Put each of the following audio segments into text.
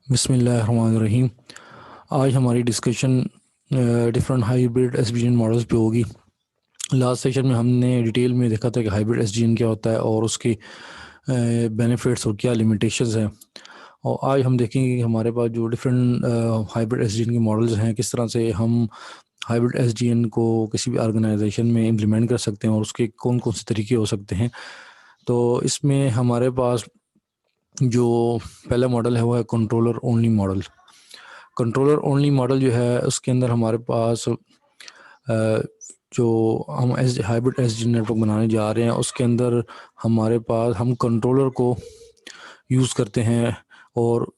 बिस्मिल्लाहिर्रहमानिर्रहीम। आज हमारी discussion different hybrid SDN models पे होगी। लास्ट सेशन में हमने डिटेल में देखा था कि हाइब्रिड एसडीएन क्या होता है और उसके बेनिफिट्स और क्या लिमिटेशंस हैं। और आज हम देखेंगे कि हमारे पास जो डिफरेंट हाइब्रिड एसडीएन के मॉडल्स हैं, किस तरह से हम हाइब्रिड एसडीएन को किसी भी ऑर्गेनाइजेशन में इम्प्लीमेंट कर सकते हैं और उसके कौन कौन से तरीके हो सकते हैं। तो इसमें हमारे पास जो पहला मॉडल है वो है controller only model. Controller only model जो है उसके अंदर हमारे पास जो हम S hybrid S D network बनाने जा रहे हैं उसके अंदर हमारे पास हम कंट्रोलर को यूज़ करते हैं और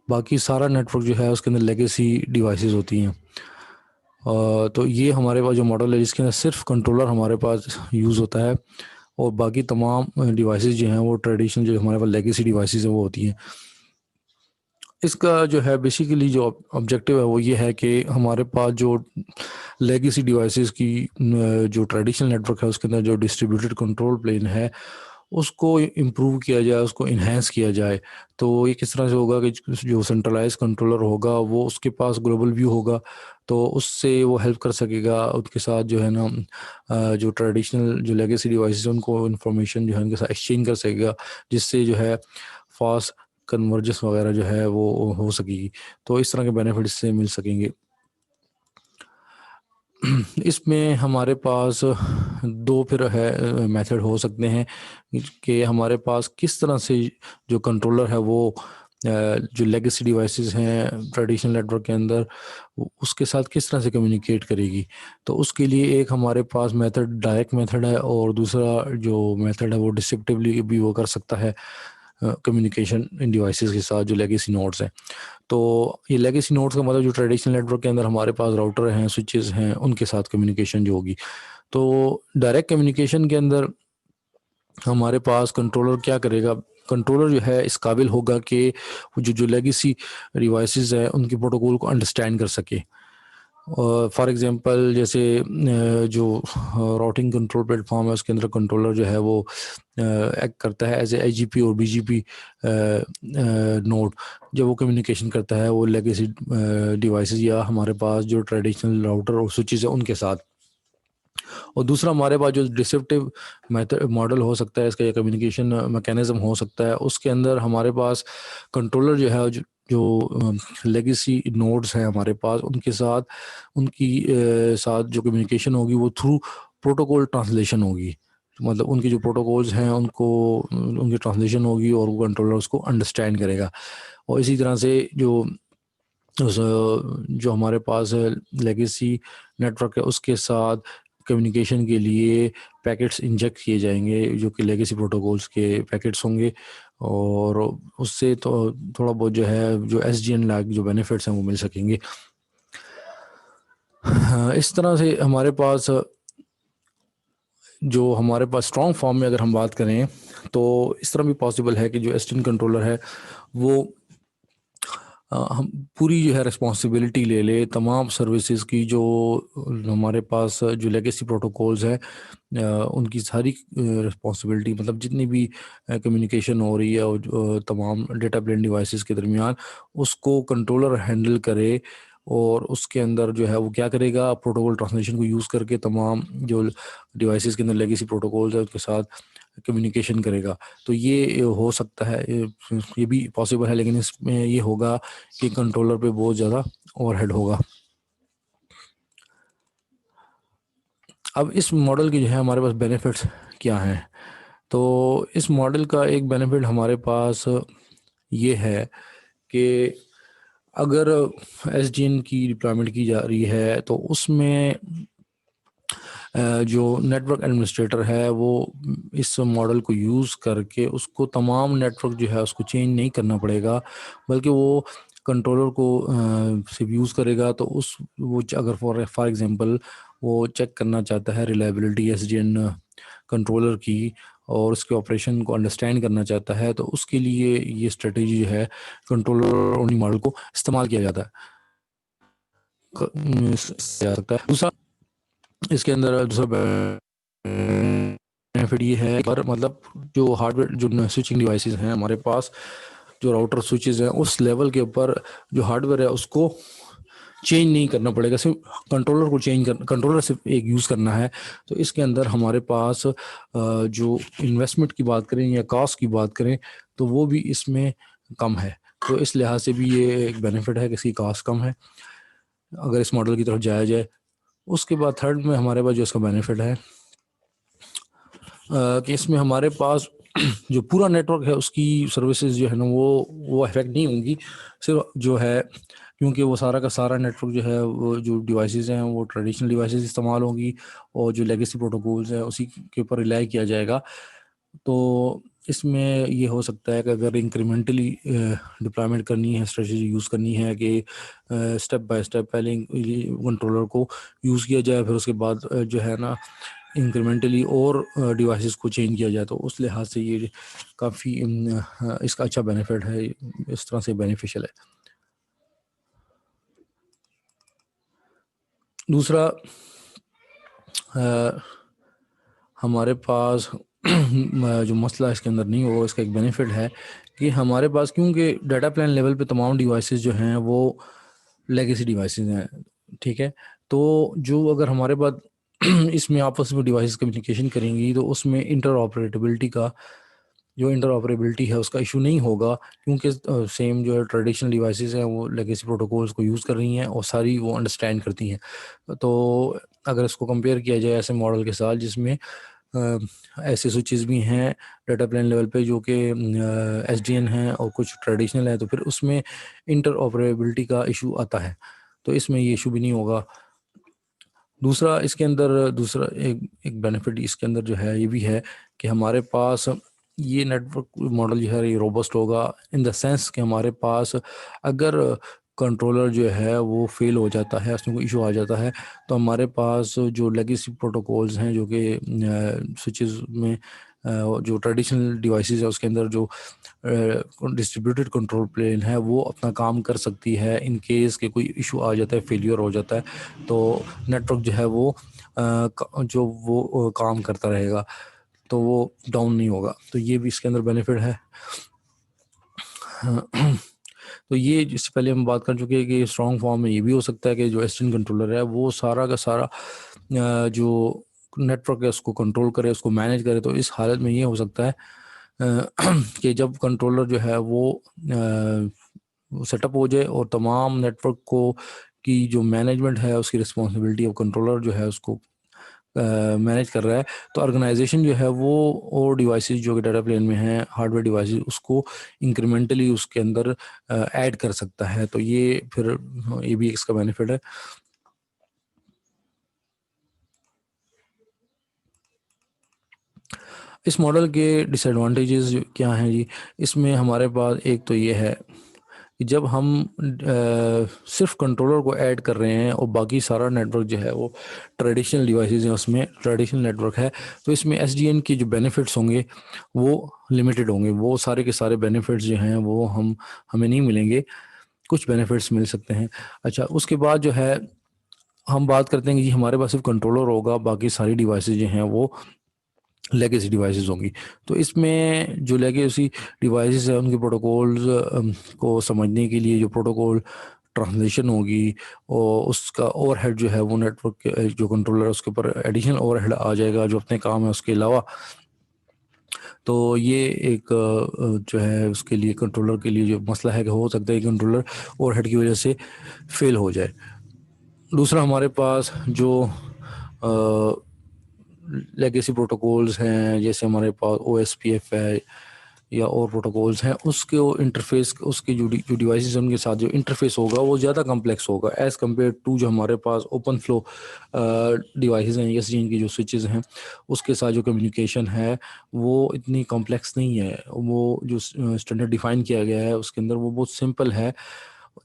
बाकी सारा नेटवर्क जो है उसके अंदर लेगेसी डिवाइसेस होती हैं। तो ये हमारे पास जो मॉडल है जिसके अंदर सिर्फ कंट्रोलर हमारे पास यूज़ होता है और बाकी तमाम डिवाइसेस जो हैं वो ट्रेडिशनल जो हमारे पास लेगेसी डिवाइसेस हैं वो होती हैं। इसका जो है बेसिकली जो ऑब्जेक्टिव है वो ये है कि हमारे पास जो लेगेसी डिवाइसेस की जो ट्रेडिशनल नेटवर्क है उसके अंदर जो डिस्ट्रीब्यूटेड कंट्रोल प्लेन है उसको इम्प्रूव किया जाए, उसको इन्हेंस किया जाए। तो ये किस तरह से होगा कि जो सेंट्रलाइज कंट्रोलर होगा वो उसके पास ग्लोबल व्यू होगा, तो उससे वो हेल्प कर सकेगा उसके साथ जो है ना जो ट्रेडिशनल जो लेगेसी डिवाइसेस हैं उनको इंफॉर्मेशन जो है उनके साथ एक्सचेंज कर सकेगा, जिससे जो है फास्ट कन्वर्जेंस वगैरह जो है वो हो सकेगी। तो इस तरह के बेनिफिट इससे मिल सकेंगे। इसमें हमारे पास दो फिर है मेथड हो सकते हैं कि हमारे पास किस तरह से जो कंट्रोलर है वो जो लेगेसी डिवाइसेस हैं ट्रेडिशनल नेटवर्क के अंदर उसके साथ किस तरह से कम्युनिकेट करेगी। तो उसके लिए एक हमारे पास मेथड डायरेक्ट मेथड है और दूसरा जो मेथड है वो डिसेप्टिवली भी वो कर सकता है कम्युनिकेशन इन डिवाइसेस के साथ जो लेगेसी नोड्स हैं। तो ये लेगेसी नोड्स का मतलब जो ट्रेडिशनल नेटवर्क के अंदर हमारे पास राउटर हैं, स्विचेस हैं, उनके साथ कम्युनिकेशन जो होगी। तो डायरेक्ट कम्युनिकेशन के अंदर हमारे पास कंट्रोलर क्या करेगा, कंट्रोलर जो है इस काबिल होगा कि जो जो लेगेसी डिवाइसेस है उनके प्रोटोकॉल को अंडरस्टैंड कर सके। फॉर एग्जांपल जैसे जो राउटिंग कंट्रोल प्लेटफॉर्म है उसके अंदर कंट्रोलर जो है वो एक्ट करता है एज ए आईजीपी और बीजीपी नोड। जब वो कम्युनिकेशन करता है वो लेगेसी डिवाइसेस या हमारे पास जो ट्रेडिशनल राउटर और स्विचेस है उनके साथ। और दूसरा हमारे पास जो डिसेप्टिव मेथड मॉडल हो सकता है इसका या कम्युनिकेशन मैकेनिज्म हो सकता है, उसके अंदर हमारे पास कंट्रोलर जो है जो लेगेसी नोड्स हैं हमारे पास उनके साथ उनकी साथ जो कम्युनिकेशन होगी वो थ्रू प्रोटोकॉल ट्रांसलेशन होगी। मतलब उनके जो प्रोटोकॉल्स हैं उनको उनकी ट्रांसलेशन होगी और वो कंट्रोलर उसको अंडरस्टैंड करेगा। और इसी तरह से जो हमारे पास लेगेसी नेटवर्क है उसके साथ कम्युनिकेशन के लिए पैकेट्स इंजेक्ट किए जाएंगे जो कि लेगेसी प्रोटोकॉल्स के पैकेट्स होंगे और उससे तो थोड़ा बहुत जो है जो एसडीएन लाइक जो बेनिफिट्स हैं वो मिल सकेंगे। हाँ, इस तरह से जो हमारे पास स्ट्रॉन्ग फॉर्म में अगर हम बात करें तो इस तरह भी पॉसिबल है कि जो एसडीएन कंट्रोलर है वो हम पूरी जो है रिस्पॉन्सिबिलिटी ले ले तमाम सर्विसेज की जो हमारे पास जो लेगेसी प्रोटोकॉल्स है उनकी सारी रिस्पॉन्सिबिलिटी, मतलब जितनी भी कम्युनिकेशन हो रही है और तमाम डेटा प्लेन डिवाइसेस के दरमियान उसको कंट्रोलर हैंडल करे। और उसके अंदर जो है वो क्या करेगा, प्रोटोकॉल ट्रांसलेशन को यूज़ करके तमाम जो डिवाइसेस के अंदर लेगेसी प्रोटोकॉल्स है उसके साथ कम्युनिकेशन करेगा। तो ये हो सकता है, ये भी पॉसिबल है, लेकिन इसमें ये होगा कि कंट्रोलर पे बहुत ज़्यादा ओवरहेड होगा। अब इस मॉडल की जो है हमारे पास बेनिफिट्स क्या हैं। तो इस मॉडल का एक बेनिफिट हमारे पास ये है कि अगर एसडीएन की डिप्लॉयमेंट की जा रही है तो उसमें जो नेटवर्क एडमिनिस्ट्रेटर है वो इस मॉडल को यूज़ करके उसको तमाम नेटवर्क जो है उसको चेंज नहीं करना पड़ेगा, बल्कि वो कंट्रोलर को सिर्फ यूज़ करेगा। तो उस वो अगर फॉर एग्जांपल वो चेक करना चाहता है रिलायबिलिटी एसडीएन कंट्रोलर की और उसके ऑपरेशन को अंडरस्टैंड करना चाहता है, तो उसके लिए ये स्ट्रेटेजी जो है कंट्रोलर ओनली मॉडल को इस्तेमाल किया जाता है जा सकता है। दूसरा इसके अंदर दूसरा बेनिफिट ये है पर मतलब जो हार्डवेयर जो स्विचिंग डिवाइसेस हैं हमारे पास जो राउटर स्विचेस हैं उस लेवल के ऊपर जो हार्डवेयर है उसको चेंज नहीं करना पड़ेगा, सिर्फ कंट्रोलर सिर्फ एक यूज़ करना है। तो इसके अंदर हमारे पास जो इन्वेस्टमेंट की बात करें या कॉस्ट की बात करें तो वो भी इसमें कम है। तो इस लिहाज से भी ये एक बेनिफिट है कि इसकी कॉस्ट कम है अगर इस मॉडल की तरफ जाया जाए। उसके बाद थर्ड में हमारे पास जो इसका बेनिफिट है कि इसमें हमारे पास जो पूरा नेटवर्क है उसकी सर्विसेज जो है ना वो अफेक्ट नहीं होंगी, सिर्फ जो है क्योंकि वो सारा का सारा नेटवर्क जो है वो जो डिवाइसेस हैं वो ट्रेडिशनल डिवाइसेस इस्तेमाल होंगी और जो लेगेसी प्रोटोकॉल्स हैं उसी के ऊपर रिलाई किया जाएगा। तो इसमें ये हो सकता है कि अगर इंक्रीमेंटली डिप्लॉयमेंट करनी है, स्ट्रेटजी यूज़ करनी है कि स्टेप बाय स्टेप पहले कंट्रोलर को यूज़ किया जाए, फिर उसके बाद जो है ना इंक्रीमेंटली और डिवाइसेस को चेंज किया जाए, तो उस लिहाज से ये काफ़ी इसका अच्छा बेनिफिट है, इस तरह से बेनिफिशियल है। दूसरा हमारे पास जो मसला इसके अंदर नहीं होगा, इसका एक बेनिफिट है कि हमारे पास क्योंकि डाटा प्लान लेवल पे तमाम डिवाइसेस जो हैं वो लेगेसी डिवाइसेस हैं, ठीक है। तो जो अगर हमारे पास इसमें आपस में डिवाइसेस कम्युनिकेशन करेंगी तो उसमें इंटर ऑपरेबिलिटी है उसका इशू नहीं होगा, क्योंकि सेम जो है ट्रेडिशनल डिवाइसेस हैं वो लेगेसी प्रोटोकॉल्स को यूज़ कर रही हैं और सारी वो अंडरस्टैंड करती हैं। तो अगर इसको कंपेयर किया जाए ऐसे मॉडल के साथ जिसमें ऐसे स्विचेस भी हैं डाटा प्लान लेवल पे जो कि एसडीएन हैं और कुछ ट्रेडिशनल है, तो फिर उसमें इंटर ऑपरेबिलिटी का इशू आता है, तो इसमें ये इशू भी नहीं होगा। दूसरा इसके अंदर दूसरा एक बेनिफिट इसके अंदर जो है ये भी है कि हमारे पास ये नेटवर्क मॉडल जो है ये रोबस्ट होगा इन द सेंस कि हमारे पास अगर कंट्रोलर जो है वो फेल हो जाता है, उसमें कोई इशू आ जाता है, तो हमारे पास जो लेगेसी प्रोटोकॉल्स हैं जो कि स्विचेस में जो ट्रेडिशनल डिवाइसेस है उसके अंदर जो डिस्ट्रीब्यूटेड कंट्रोल प्लेन है वो अपना काम कर सकती है। इन केस के कोई इशू आ जाता है, फेलियर हो जाता है, तो नेटवर्क जो है वो काम करता रहेगा, तो वो डाउन नहीं होगा। तो ये भी इसके अंदर बेनिफिट है। तो ये जिससे पहले हम बात कर चुके हैं कि स्ट्रॉन्ग फॉर्म में ये भी हो सकता है कि जो एसडीएन कंट्रोलर है वो सारा का सारा जो नेटवर्क है उसको कंट्रोल करे, उसको मैनेज करे। तो इस हालत में ये हो सकता है कि जब कंट्रोलर जो है वो सेटअप हो जाए और तमाम नेटवर्क को की जो मैनेजमेंट है उसकी रिस्पॉन्सिबिलिटी ऑफ कंट्रोलर जो है उसको मैनेज कर रहा है, तो ऑर्गेनाइजेशन जो है वो और डिवाइसेस जो कि डाटा प्लेन में हैं हार्डवेयर डिवाइसेस उसको इंक्रीमेंटली उसके अंदर ऐड कर सकता है। तो ये फिर ये भी इसका बेनिफिट है। इस मॉडल के डिसएडवांटेजेस क्या हैं जी? इसमें हमारे पास एक तो ये है कि जब हम सिर्फ कंट्रोलर को ऐड कर रहे हैं और बाकी सारा नेटवर्क जो है वो ट्रेडिशनल डिवाइसेस हैं उसमें ट्रेडिशनल नेटवर्क है, तो इसमें एसडीएन की जो बेनिफिट्स होंगे वो लिमिटेड होंगे। वो सारे के सारे बेनिफिट्स जो हैं वो हमें नहीं मिलेंगे, कुछ बेनिफिट्स मिल सकते हैं। अच्छा, उसके बाद जो है हम बात करते हैं कि जी हमारे पास सिर्फ कंट्रोलर होगा, बाकी सारी डिवाइसेस जो हैं वो लेगेसी डिवाइसेस होंगी। तो इसमें जो लेगेसी डिवाइसेस हैं उनके प्रोटोकॉल्स को समझने के लिए जो प्रोटोकॉल ट्रांसलेशन होगी और उसका ओवरहेड जो है वो नेटवर्क के जो कंट्रोलर है उसके ऊपर एडिशनल ओवरहेड आ जाएगा जो अपने काम है उसके अलावा। तो ये एक जो है उसके लिए कंट्रोलर के लिए जो मसला है कि हो सकता है कि कंट्रोलर ओवरहेड की वजह से फेल हो जाए। दूसरा हमारे पास जो लेगेसी प्रोटोकॉल्स हैं जैसे हमारे पास OSPF है या और प्रोटोकॉल्स हैं, उसके इंटरफेस उसके जो डिवाइसेस हैं उनके साथ जो इंटरफेस होगा वो ज़्यादा कम्प्लेक्स होगा एज़ कम्पेयर टू जो हमारे पास ओपन फ्लो डिवाइसेस हैं एसडीएन की जो स्विचेस हैं उसके साथ जो कम्युनिकेशन है वो इतनी कॉम्प्लेक्स नहीं है। वो जो स्टैंडर्ड डिफाइन किया गया है उसके अंदर वो बहुत सिंपल है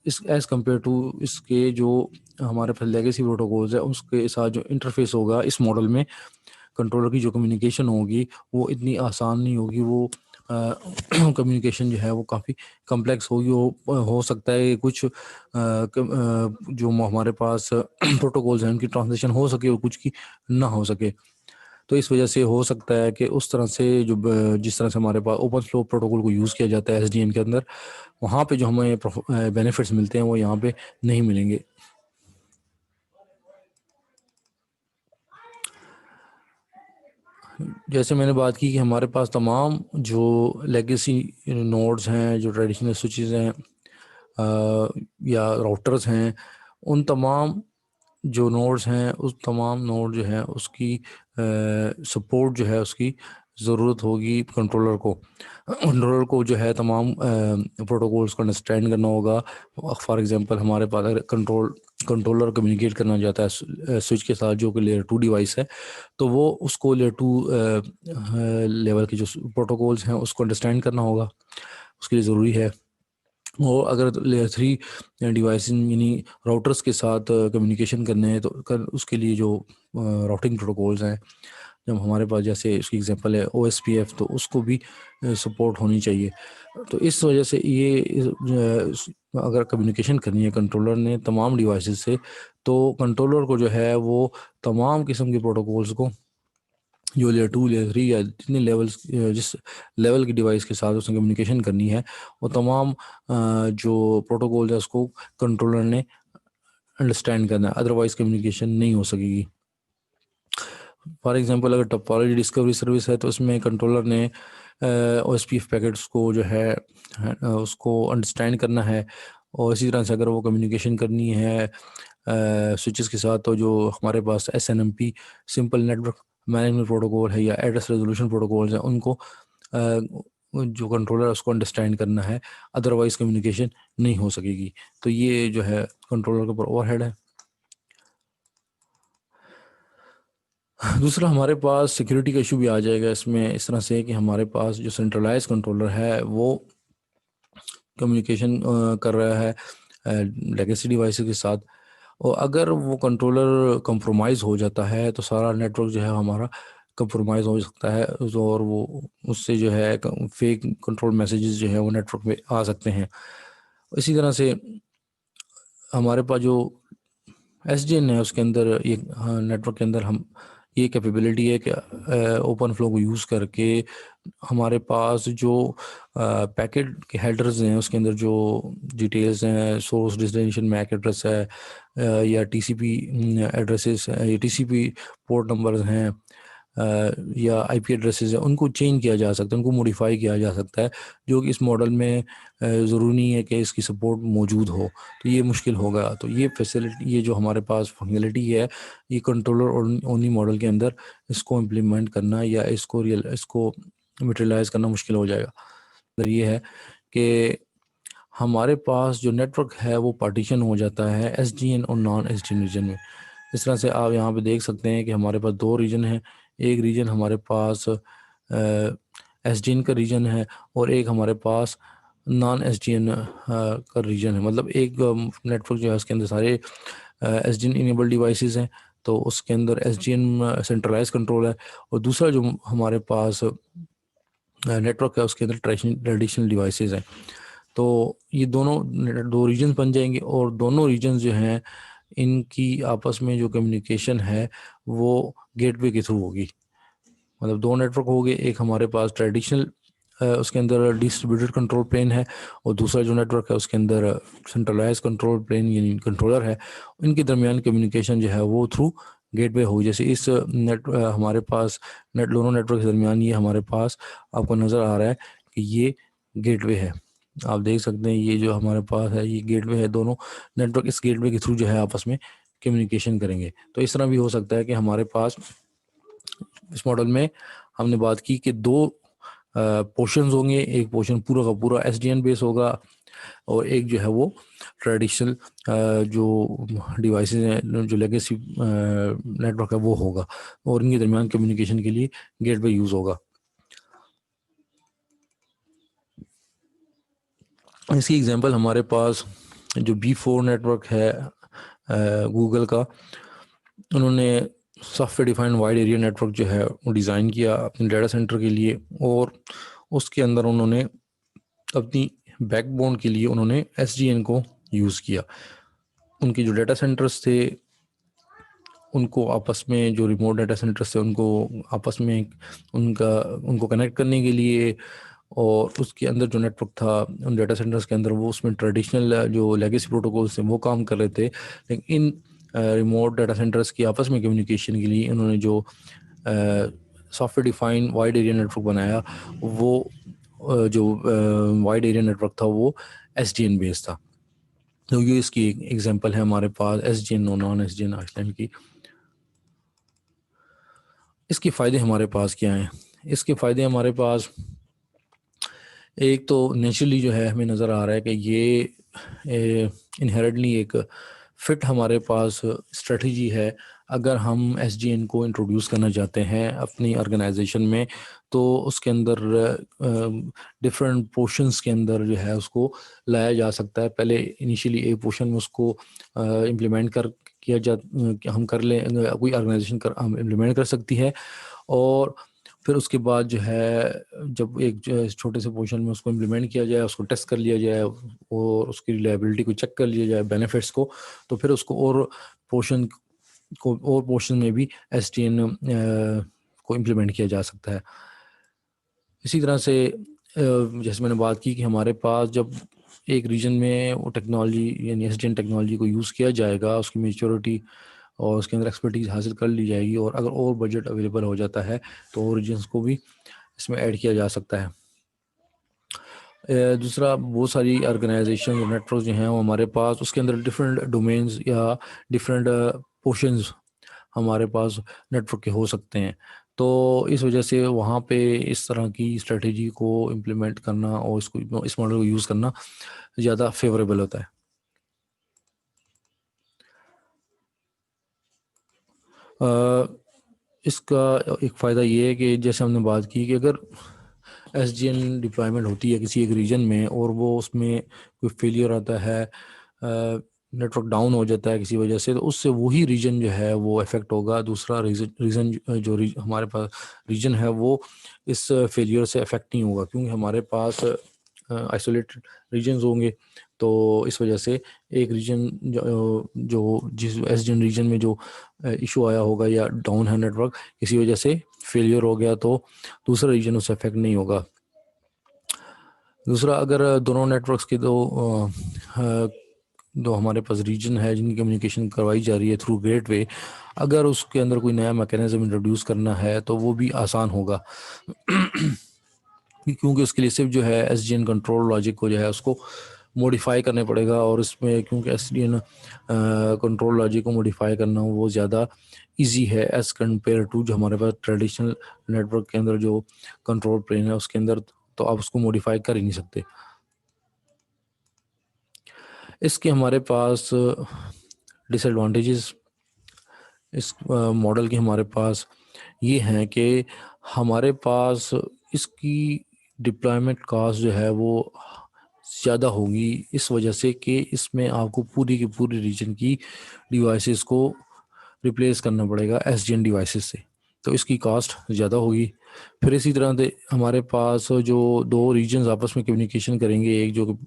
इस एज़ कम्पेयर टू इसके जो हमारे पास लेगेसी प्रोटोकॉल्स है उसके साथ जो इंटरफेस होगा इस मॉडल में कंट्रोलर की जो कम्युनिकेशन होगी वो इतनी आसान नहीं होगी। वो कम्युनिकेशन जो है वो काफ़ी कम्प्लेक्स होगी। हो सकता है कि कुछ जो हमारे पास प्रोटोकॉल्स हैं उनकी ट्रांसलेशन हो सके और कुछ की ना हो सके। तो इस वजह से हो सकता है कि उस तरह से जो जिस तरह से हमारे पास ओपन फ्लो प्रोटोकॉल को यूज़ किया जाता है एसडीएन के अंदर, वहाँ पे जो हमें बेनिफिट्स मिलते हैं वो यहाँ पे नहीं मिलेंगे। जैसे मैंने बात की कि हमारे पास तमाम जो लेगेसी नोड्स हैं, जो ट्रेडिशनल स्विचेस हैं या राउटर्स हैं, उन तमाम जो नोड्स हैं, उस तमाम नोड जो है उसकी सपोर्ट जो है उसकी ज़रूरत होगी कंट्रोलर को। कंट्रोलर को जो है तमाम प्रोटोकॉल्स को अंडरस्टैंड करना होगा। फॉर एग्जांपल हमारे पास अगर कंट्रोलर कम्युनिकेट करना चाहता है स्विच के साथ जो कि लेयर 2 डिवाइस है, तो वो उसको लेयर 2 लेवल के जो प्रोटोकॉल्स हैं उसको अंडरस्टैंड करना होगा, उसके लिए ज़रूरी है। और अगर लेयर 3 डिवाइस यानी राउटर्स के साथ कम्युनिकेशन करने हैं तो उसके लिए जो राउटिंग प्रोटोकॉल्स हैं, जब हमारे पास जैसे उसकी एग्जांपल है OSPF, तो उसको भी सपोर्ट होनी चाहिए। तो इस वजह से अगर कम्युनिकेशन करनी है कंट्रोलर ने तमाम डिवाइसेस से, तो कंट्रोलर को जो है वो तमाम किस्म के प्रोटोकॉल्स को जो लेयर 2 लेयर 3 या जितने लेवल्स जिस लेवल की डिवाइस के साथ उसने कम्युनिकेशन करनी है, वो तमाम जो प्रोटोकॉल है उसको कंट्रोलर ने अंडरस्टैंड करना है, अदरवाइज कम्युनिकेशन नहीं हो सकेगी। फॉर एग्जांपल अगर टोपोलॉजी डिस्कवरी सर्विस है तो उसमें कंट्रोलर ने OSPF पैकेट्स को जो है उसको अंडरस्टैंड करना है। और इसी तरह से अगर वो कम्युनिकेशन करनी है स्विचेस के साथ, तो जो हमारे पास SNMP simple network management protocol है या एड्रेस रेजोल्यूशन प्रोटोकॉल्स हैं, उनको जो कंट्रोलर है उसको अंडरस्टैंड करना है, अदरवाइज कम्युनिकेशन नहीं हो सकेगी। तो ये जो है कंट्रोलर के ऊपर ओवरहेड है। दूसरा, हमारे पास सिक्योरिटी का इशू भी आ जाएगा इसमें, इस तरह से कि हमारे पास जो सेंट्रलाइज कंट्रोलर है वो कम्युनिकेशन कर रहा है लेगेसी डिवाइसेस के साथ, और अगर वो कंट्रोलर कंप्रोमाइज़ हो जाता है तो सारा नेटवर्क जो है हमारा कंप्रोमाइज़ हो सकता है। और वो उससे जो है फेक कंट्रोल मैसेजेस जो है वो नेटवर्क में आ सकते हैं। इसी तरह से हमारे पास जो SDN है उसके अंदर ये नेटवर्क के अंदर हम ये कैपेबिलिटी है कि ओपन फ्लो को यूज़ करके हमारे पास जो पैकेट के हेडर्स हैं उसके अंदर जो डिटेल्स हैं, सोर्स डेस्टिनेशन मैक एड्रेस है या TCP एड्रेसेस है या TCP पोर्ट नंबर्स हैं या IP एड्रेसेस हैं, उनको चेंज किया जा सकता है, उनको मॉडिफाई किया जा सकता है, जो कि इस मॉडल में ज़रूरी नहीं है कि इसकी सपोर्ट मौजूद हो, तो ये मुश्किल होगा। तो ये फैसिलिटी, ये जो हमारे पास फंक्शनलिटी है, ये कंट्रोलर ओनली मॉडल के अंदर इसको इम्प्लीमेंट करना या इसको मटेरियलाइज़ करना मुश्किल हो जाएगा। तो ये है कि हमारे पास जो नेटवर्क है वो पार्टीशन हो जाता है SDN और नॉन SDN रीजन में। इस तरह से आप यहाँ पे देख सकते हैं कि हमारे पास दो रीजन हैं। एक रीजन हमारे पास SDN का रीजन है और एक हमारे पास नॉन SDN का रीजन है। मतलब एक नेटवर्क जो है उसके अंदर सारे SDN इनेबल डिवाइसेस हैं, तो उसके अंदर SDN सेंट्रलाइज कंट्रोल है, और दूसरा जो हमारे पास नेटवर्क है उसके अंदर ट्रेडिशनल डिवाइसेस हैं। तो ये दोनों दो रीजन बन जाएंगे, और दोनों रीजन जो हैं इनकी आपस में जो कम्युनिकेशन है वो गेटवे के थ्रू होगी। मतलब दो नेटवर्क हो गए, एक हमारे पास ट्रेडिशनल उसके अंदर डिस्ट्रीब्यूटेड कंट्रोल प्लेन है, और दूसरा जो नेटवर्क है उसके अंदर सेंट्रलाइज कंट्रोल प्लेन यानी कंट्रोलर है। इनके दरमियान कम्युनिकेशन जो है वो थ्रू गेटवे हो। जैसे इस हमारे पास दोनों नेटवर्क के दरमियान ये हमारे पास आपको नज़र आ रहा है कि ये गेटवे है। आप देख सकते हैं ये जो हमारे पास है ये गेटवे है, दोनों नेटवर्क इस गेटवे के थ्रू जो है आपस में कम्युनिकेशन करेंगे। तो इस तरह भी हो सकता है कि हमारे पास इस मॉडल में हमने बात की कि दो पोर्शंस होंगे, एक पोर्शन पूरा का पूरा SDN बेस होगा, और एक जो है वो ट्रेडिशनल जो डिवाइसेस हैं, जो लेगेसी नेटवर्क है वो होगा, और इनके दरमियान कम्युनिकेशन के लिए गेटवे यूज़ होगा। इसकी एग्जांपल हमारे पास जो B4 नेटवर्क है गूगल का, उन्होंने software defined wide area network जो है वो डिज़ाइन किया अपने डाटा सेंटर के लिए, और उसके अंदर उन्होंने अपनी बैकबोन के लिए उन्होंने SDN को यूज़ किया। उनके जो डाटा सेंटर्स थे उनको आपस में जो रिमोट डाटा सेंटर्स थे उनको आपस में उनको कनेक्ट करने के लिए, और उसके अंदर जो नेटवर्क था उन डाटा सेंटर्स के अंदर वो उसमें ट्रेडिशनल जो लेगेसी प्रोटोकॉल्स थे वो काम कर रहे थे। लेकिन इन रिमोट डाटा सेंटर्स की आपस में कम्युनिकेशन के लिए इन्होंने जो software defined wide area network बनाया, वो जो वाइड एरिया नेटवर्क था वो SDN बेस्ड था। तो ये इसकी एक एग्जांपल है हमारे पास SDN और नॉन SDN आइसलैंड की। इसके फ़ायदे हमारे पास क्या हैं? इसके फ़ायदे हमारे पास, एक तो नेचुरली जो है हमें नज़र आ रहा है कि ये इनहेरेंटली एक फ़िट हमारे पास स्ट्रेटजी है। अगर हम SDN को इंट्रोड्यूस करना चाहते हैं अपनी ऑर्गेनाइजेशन में, तो उसके अंदर डिफरेंट पोर्शंस के अंदर जो है उसको लाया जा सकता है। पहले इनिशियली एक पोर्शन में उसको इम्प्लीमेंट कर किया जा हम कर लें, कोई ऑर्गेनाइजेशन कर हम इम्प्लीमेंट कर सकती है, और फिर उसके बाद जो है जब एक जो छोटे से पोर्शन में उसको इम्प्लीमेंट किया जाए, उसको टेस्ट कर लिया जाए और उसकी रिलायबिलिटी को चेक कर लिया जाए, बेनिफिट्स को, तो फिर उसको और पोर्शन में भी SDN को इम्प्लीमेंट किया जा सकता है। इसी तरह से जैसे मैंने बात की कि हमारे पास जब एक रीजन में वो टेक्नोलॉजी यानी SDN टेक्नोलॉजी को यूज़ किया जाएगा, उसकी मेच्योरिटी और उसके अंदर एक्सपर्टीज़ हासिल कर ली जाएगी, और अगर और बजट अवेलेबल हो जाता है तो और रीजन्स को भी इसमें ऐड किया जा सकता है। दूसरा, बहुत सारी ऑर्गेनाइजेशन और नेटवर्क जो हैं वो हमारे पास उसके अंदर डिफरेंट डोमेन्स या डिफरेंट पोर्शंस हमारे पास नेटवर्क के हो सकते हैं। तो इस वजह से वहाँ पे इस तरह की स्ट्रेटजी को इम्प्लीमेंट करना और इस मॉडल को यूज़ करना ज़्यादा फेवरेबल होता है। इसका एक फ़ायदा ये है कि जैसे हमने बात की कि अगर SDN डिप्लॉयमेंट होती है किसी एक रीजन में और वो उसमें कोई फेलियर आता है, नेटवर्क डाउन हो जाता है किसी वजह से, तो उससे वही रीजन जो है वो इफ़ेक्ट होगा। दूसरा रीजन हमारे पास रीजन है वो इस फेलियर से इफ़ेक्ट नहीं होगा, क्योंकि हमारे पास आइसोलेटेड रीजन्स होंगे। तो इस वजह से एक रीजन जो जिस SDN रीजन में जो इशू आया होगा या डाउन है नेटवर्क, किसी वजह से फेलियर हो गया, तो दूसरा रीजन उससे इफेक्ट नहीं होगा। दूसरा, अगर दोनों नेटवर्क्स के दो हमारे पास रीजन है जिनकी कम्युनिकेशन करवाई जा रही है थ्रू गेटवे, अगर उसके अंदर कोई नया मैकेनिज्म इंट्रोड्यूस करना है तो वो भी आसान होगा क्योंकि उसके लिए सिर्फ जो है SDN कंट्रोल लॉजिक को जो है उसको मॉडिफाई करने पड़ेगा, और इसमें क्योंकि SDN कंट्रोल लॉजिक को मॉडिफाई करना वो ज़्यादा इजी है एज़ कम्पेयर टू जो हमारे पास ट्रेडिशनल नेटवर्क के अंदर जो कंट्रोल प्लेन है उसके अंदर, तो आप उसको मॉडिफाई कर ही नहीं सकते। इसके हमारे पास डिसएडवांटेजेस इस मॉडल के हमारे पास ये हैं कि हमारे पास इसकी डिप्लॉयमेंट कॉस्ट जो है वो ज़्यादा होगी, इस वजह से कि इसमें आपको पूरी की पूरी रीजन की डिवाइसेस को रिप्लेस करना पड़ेगा SDN डिवाइसेस से, तो इसकी कॉस्ट ज़्यादा होगी। फिर इसी तरह से हमारे पास जो दो रीजन्स आपस में कम्युनिकेशन करेंगे, एक जो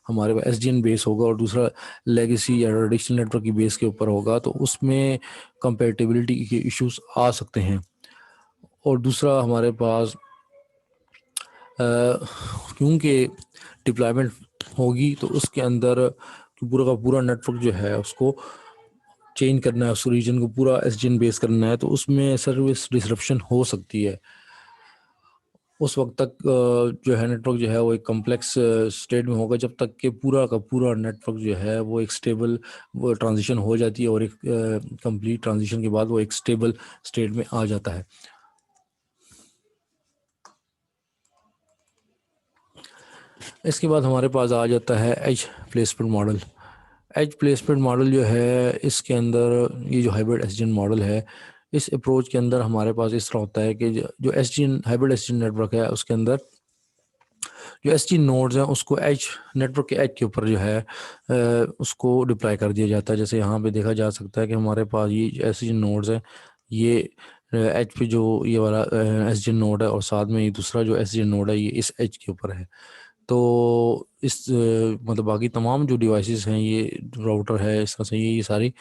हमारे पास SDN बेस होगा और दूसरा लेगेसी या ट्रेडिशनल नेटवर्क की बेस के ऊपर होगा, तो उसमें कंपैटिबिलिटी के इश्यूज आ सकते हैं। और दूसरा, हमारे पास क्योंकि डिप्लॉयमेंट होगी तो उसके अंदर पूरा का पूरा नेटवर्क जो है उसको चेंज करना है, उस रीजन को पूरा SDN बेस करना है, तो उसमें सर्विस डिसरप्शन हो सकती है। उस वक्त तक जो है नेटवर्क जो है वो एक कॉम्प्लेक्स स्टेट में होगा जब तक कि पूरा का पूरा नेटवर्क जो है वो एक स्टेबल वो ट्रांजिशन हो जाती है, और एक कंप्लीट ट्रांजिशन के बाद वो एक स्टेबल स्टेट में आ जाता है। इसके बाद हमारे पास आ जाता है edge placement model. Edge placement model जो है इसके अंदर ये जो हाइब्रिड SDN मॉडल है, इस अप्रोच के अंदर हमारे पास इस तरह होता है कि जो SDN हाइब्रिड SDN नेटवर्क है उसके अंदर जो SDN नोड्स हैं उसको एज नेटवर्क के एज के ऊपर जो है उसको डिप्लॉय कर दिया जाता है। जैसे यहाँ पे देखा जा सकता है कि हमारे पास ये SDN नोड्स हैं, ये एज पे जो ये वाला SDN नोड है और साथ में ये दूसरा जो SDN नोड है ये इस एज के ऊपर है। तो इस मतलब बाकी तमाम जो डिवाइसेस हैं, ये राउटर है इस तरह से, ये सारी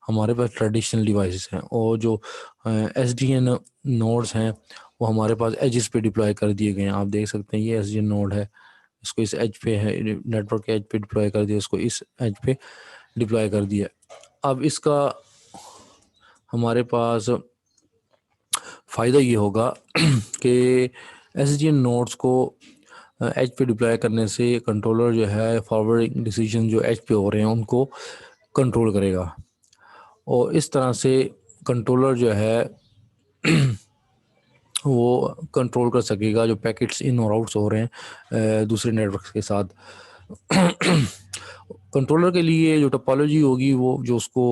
हमारे पास ट्रेडिशनल डिवाइसेस हैं। और जो एस डी एन नोड्स हैं वो हमारे पास एजिस पे डिप्लॉय कर दिए गए हैं। आप देख सकते हैं ये एस डी एन नोड है, इसको इस एज पे है, नेटवर्क के एज पे डिप्लॉय कर दिया, इसको इस एज पे डिप्लॉय कर दिया। अब इसका हमारे पास फ़ायदा ये होगा कि एस डी एन नोड्स को एज पे डिप्लॉय करने से कंट्रोलर जो है फॉरवर्डिंग डिसीजन जो एज पे हो रहे हैं उनको कंट्रोल करेगा, और इस तरह से कंट्रोलर जो है वो कंट्रोल कर सकेगा जो पैकेट्स इन और आउट्स हो रहे हैं दूसरे नेटवर्क के साथ। कंट्रोलर के लिए जो टोपोलॉजी होगी वो जो उसको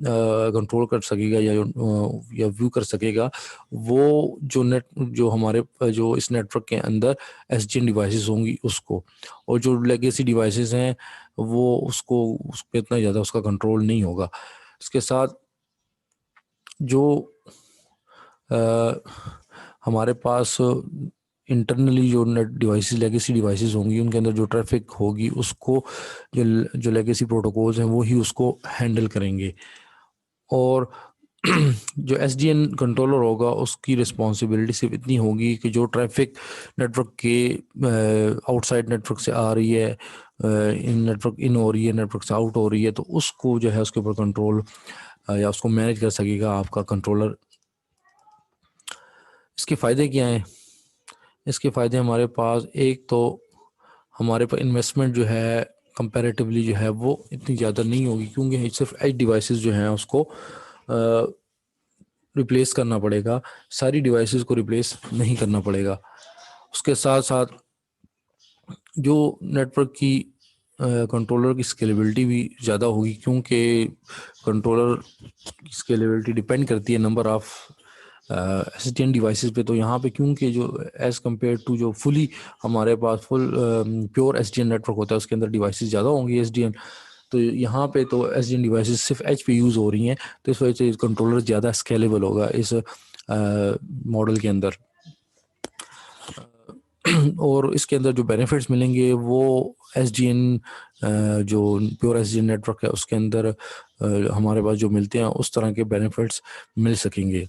कंट्रोल कर सकेगा या व्यू कर सकेगा, वो जो हमारे जो इस नेटवर्क के अंदर एस डी एन डिवाइसेस होंगी उसको, और जो लेगेसी डिवाइसेस हैं वो उसको उस पर इतना ज़्यादा उसका कंट्रोल नहीं होगा। इसके साथ जो हमारे पास इंटरनली जो नेट डिवाइसेस लेगेसी डिवाइसेस होंगी उनके अंदर जो ट्रैफिक होगी उसको जो लेगेसी प्रोटोकॉल्स हैं वो ही उसको हैंडल करेंगे। और जो एस डी एन कंट्रोलर होगा उसकी रिस्पॉन्सिबिलिटी सिर्फ इतनी होगी कि जो ट्रैफिक नेटवर्क के आउटसाइड नेटवर्क से आ रही है, इन नेटवर्क इन हो रही है, नेटवर्क से आउट हो रही है, तो उसको जो है उसके ऊपर कंट्रोल या उसको मैनेज कर सकेगा आपका कंट्रोलर। इसके फ़ायदे क्या हैं? इसके फ़ायदे हमारे पास, एक तो हमारे पास इन्वेस्टमेंट जो है कंपैरेटिवली जो है वो इतनी ज़्यादा नहीं होगी, क्योंकि सिर्फ एज डिवाइसेस जो हैं उसको रिप्लेस करना पड़ेगा, सारी डिवाइसेस को रिप्लेस नहीं करना पड़ेगा। उसके साथ साथ जो नेटवर्क की कंट्रोलर की स्केलेबिलिटी भी ज़्यादा होगी, क्योंकि कंट्रोलर की स्केलेबिलिटी डिपेंड करती है number of S D N devices पे। तो यहाँ पे क्योंकि जो एज़ कम्पेयर टू जो फुली हमारे पास full pure S D N network होता है उसके अंदर डिवाइसेस ज़्यादा होंगी एस डी एन, तो यहाँ पे तो एस डी एन डिवाइसेस सिर्फ एच पे यूज़ हो रही हैं, तो इस वजह से कंट्रोलर ज़्यादा स्केलेबल होगा इस मॉडल के अंदर। और इसके अंदर जो बेनिफिट्स मिलेंगे वो एस डी एन जो pure S D N network है उसके अंदर हमारे पास जो मिलते हैं उस तरह के बेनिफिट्स मिल सकेंगे।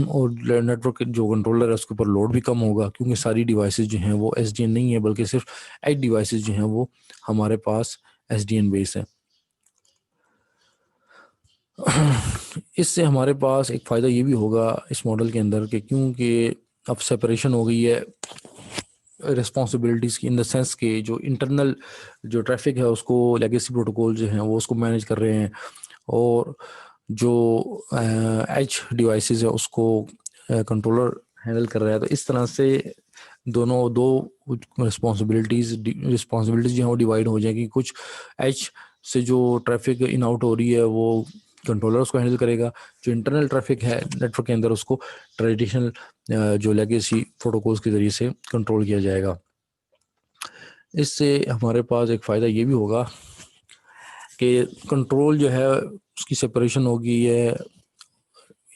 और नेटवर्क जो कंट्रोलर है उसके ऊपर लोड भी कम होगा, क्योंकि सारी डिवाइसेस जो हैं वो एस डी एन नहीं है, बल्कि सिर्फ एज डिवाइसेस जो हैं वो हमारे पास एस डी एन बेस है। इससे हमारे पास एक फ़ायदा ये भी होगा इस मॉडल के अंदर कि क्योंकि अब सेपरेशन हो गई है रिस्पॉन्सिबिलिटीज़ की, इन द सेंस कि जो इंटरनल जो ट्रैफिक है उसको लेगेसी प्रोटोकॉल जो हैं वो उसको मैनेज कर रहे हैं, और जो एज डिवाइसेस है उसको कंट्रोलर हैंडल कर रहा है। तो इस तरह से दोनों दो रिस्पॉन्सिबिलिटीज़ जो हैं वो डिवाइड हो जाएगी। कुछ एज से जो ट्रैफिक इन आउट हो रही है वो कंट्रोलर उसको हैंडल करेगा, जो इंटरनल ट्रैफिक है नेटवर्क के अंदर उसको ट्रेडिशनल जो लेगेसी प्रोटोकॉल्स के ज़रिए से कंट्रोल किया जाएगा। इससे हमारे पास एक फ़ायदा ये भी होगा कि कंट्रोल जो है उसकी सेपरेशन होगी, है